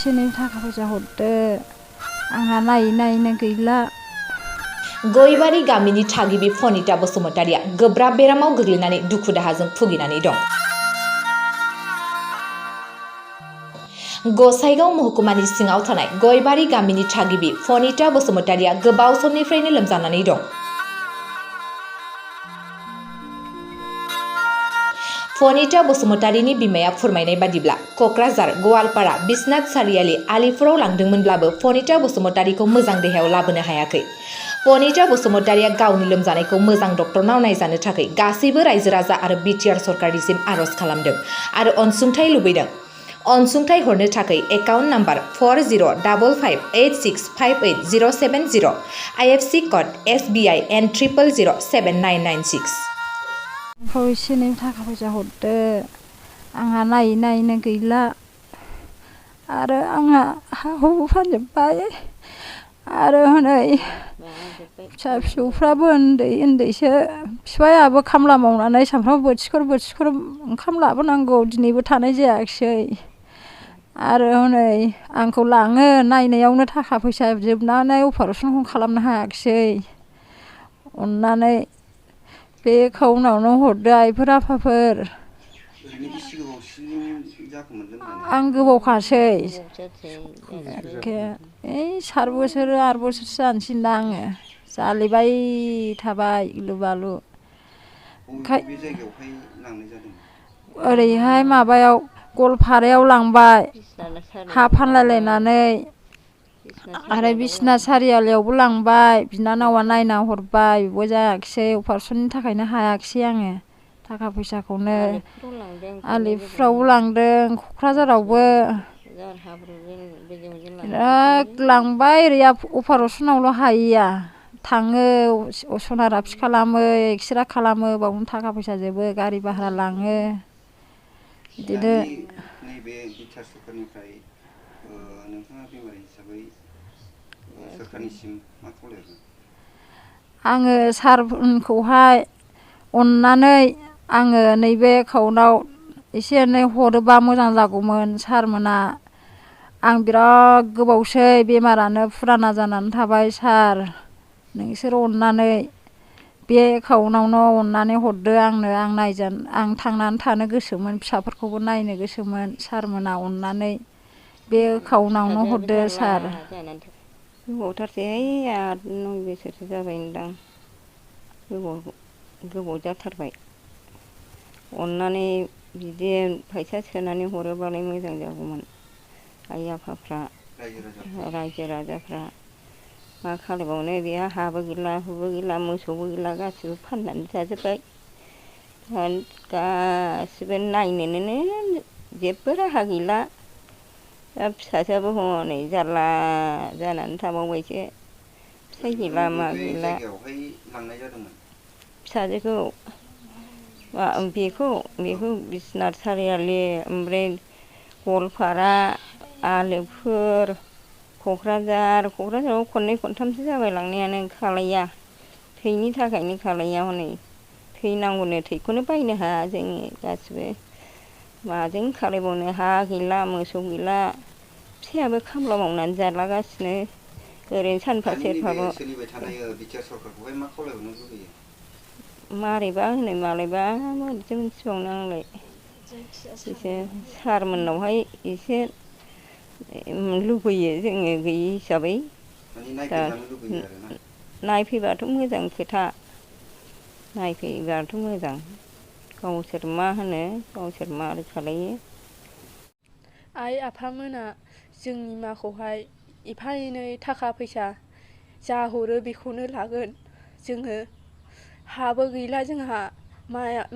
एसे थाखा फैसा हरदो आंहा नायनो गैला। गयबारि गामिनि थागिबि फनिता बसुमतारिया गोब्राब बेरामाव गोग्लैनानै दुखु दाहाजों भुगिनानै दं। गसाइगाव महकुमानि सिङाव थानाय गयबारि गामिनि थागिबि फनिता बसुमतारिया गोबाव समनिफ्रायनो लोमजानानै दं। फनिता बसुमतारिनि बिमाया फोरमायनाय बादिब्ला क'क्राझार, गवालपारा, बिश्वनाथ सारियालि आलिफोराव लांदोंमोनब्लाबो फनिता बसुमतारिखौ मोजां देहायाव लाबोनो हायाखै। फनिता बसुमतारिया गावनि लोमजानायखौ मोजां डक्टरनाव नायजानो थाखाय गासैबो रायजो राजा आरो बिटिआर सरकारनिसिम आर'ज खालामदों आरो अनसुंथाइ लुबैदों। अनसुंथाइ हरनो थाखाय account number 405586580770 IFC code SBI N00079996। एसे थाखा फैसा हरदो आंहा नायनो गैला आरो आंहा हा हु फानजोब्बाय आरो हनै फिसा फिसौफ्राबो उन्दैसो फिफायाबो खामला मावनानै सानफ्रामबो बोथिखर ओंखाम लाबोनांगौ दिनैबो थानाय जायाखिसै आरो हनै आंखौ लाङो नायनायावनो थाखा फैसा जोबनानै अपारेसनखौ खालामनो हायाखिसै अननानै बे एकाउन्टावनो हरदो आइफोर आफाफोर। आं गोबावखासै 7 बोसोर 8 बोसोरसो जानोसैदां आङो जालेबाय थाबाय गिलु बालु। ओरैहाय माबायाव गवालपारायाव लांबाय हा फानलायलायनानै आरो बिश्वनाथ सारियालियावबो लांबाय बिनानावा नायना हरबाय बेबो जायाखिसै अपारेसननि थाखायनो हायाखिसै आङो थाखा फैसाखौनो। आलिफ्रावबो लांदों क'क्राझारावबो बिराद लांबाय ओरै अपारेसनावल' हायैया थाङो सनाराफि खालामो एक्सरे खालामो बावनो थाखा फैसा जोबो गारि भारा लाङो बिदिनो। नैबे बिटिआर सरकारनिफ्राय नोंथाङा बेमारि हिसाबै सरकारनिसिम मा खावलायगोन? आङो सारखौहाय अननानै आङो नैबे एकाउन्टाव एसे एनै हरोबा मोजां जागौमोन सारमोना। आं बिराद गोबावसै बेमारानो फुराना जानानै थाबाय सार नोंसोर अननानै बे एकाउन्टावनो अननानै हरदो आंनो आं थांनानै थानो गोसोमोन फिसाफोरखौबो नायनो गोसोमोन सारमोना अननानै बे एकाउन्टावनो हरदो सार। गोबावथारसैहाय 8-9 बोसोरसो जाबायदां गोबाव जाथारबाय। अननानै बिदि फैसा सोनानै हरोबालाय मोजां जागौमोन आइ आफाफ्रा रायजो राजाफ्रा मा खालामबावनो बेहा हाबो गैला हुबो गैला मोसौबो गैला गासिबो फाननानै जाजोब्बाय गासिबो नायनोनो जेबो राहा गैला। दा फिसाजोआबो हनै जारला जानानै थाबावबायसो फिसाइ गैला मा गैला। फिसाजोखौ बेखौ बिश्वनाथ सारियालि ओमफ्राय गवालपारा आलिपुर क'क्राझाराव खननै खनथामसो जाबाय लांनायानो खालाया थैनि थाखायनो खालाया हनै थै नांगौनो थैखौनो बायनो हाया जोङो गासिबो माजों खालायबावनो हा गैला मोसौ गैला फिसायाबो खामला मावनानै जालागासिनो ओरैनो सानफा सेरफाल'। मारैबा होनो मालायबा मारैथो मिथिबावनो आंलाय एसे सारमोननावहाय एसे लुबैयो जोङो गैयि हिसाबै दा नायफैबाथ' मोजां खोथा नायफैबाथ' मोजां गावसोर मा होनो गावसोर मारै खालायो। आइ आफामोना जोंनि माखौहाय एफा एनै थाखा फैसा जा हरो बेखौनो लागोन जोङो हाबो गैला जोंहा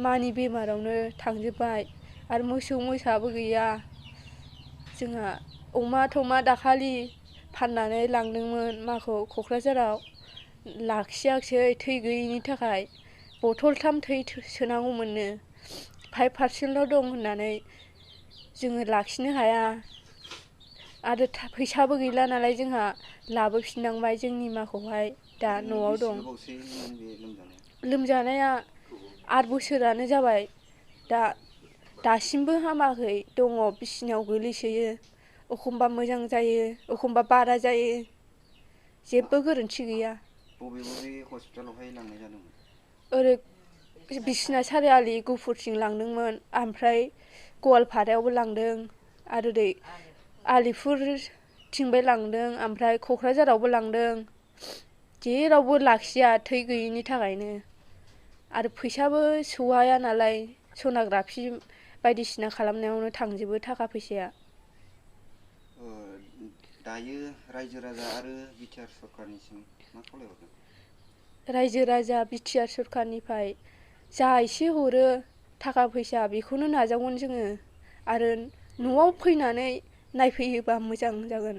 मानि बेमारावनो थांजोब्बाय आरो मोसौ मोसाबो गैया जोंहा अमा थमा दाखालि फाननानै लांदोंमोन माखौ क'क्राझाराव लाखियाखिसै थै गैयिनि थाखाय बथलथाम थै सोनांगौमोननो 5% दं होननानै जोङो लाखिनो हाया आरो फैसाबो गैला नालाय जोंहा लाबोफिननांबाय जोंनि माखौहाय दा न'आव दं। लोमजानाया 8 बोसोरानो जाबाय दासिमबो हामाखै दङ बिसिनायाव गोलैसोयो एखमबा मोजां जायो एखमबा बारा जायो जेबो गोरोन्थि गैया। बबे बबे हस्पिटालावहाय लांनाय जादोंमोन? ओरै बिसनाथ सारियालि गुफुरथिं लांदोंमोन ओमफ्राय गवालपारायावबो लांदों आरो ओरै आलिपुरथिंबो लांदों ओमफ्राय क'क्राझारावबो लांदों जेरावबो लाखिया थै गैयिनि थाखायनो आरो फैसाबो सौहाया नालाय सन'ग्राफि बायदिसिना खालामनायावनो थांजोबो थाखा फैसाया। दायो रायजो राजा आरो बिटिआर सरकारनिसिम मा खावलायहरगोन? रायजो राजा बिटिआर सरकारनिफ्राय जा एसे हरो थाखा फैसा बेखौनो नाजावगोन जोङो आरो न'आव फैनानै नायफैयोबा मोजां जागोन।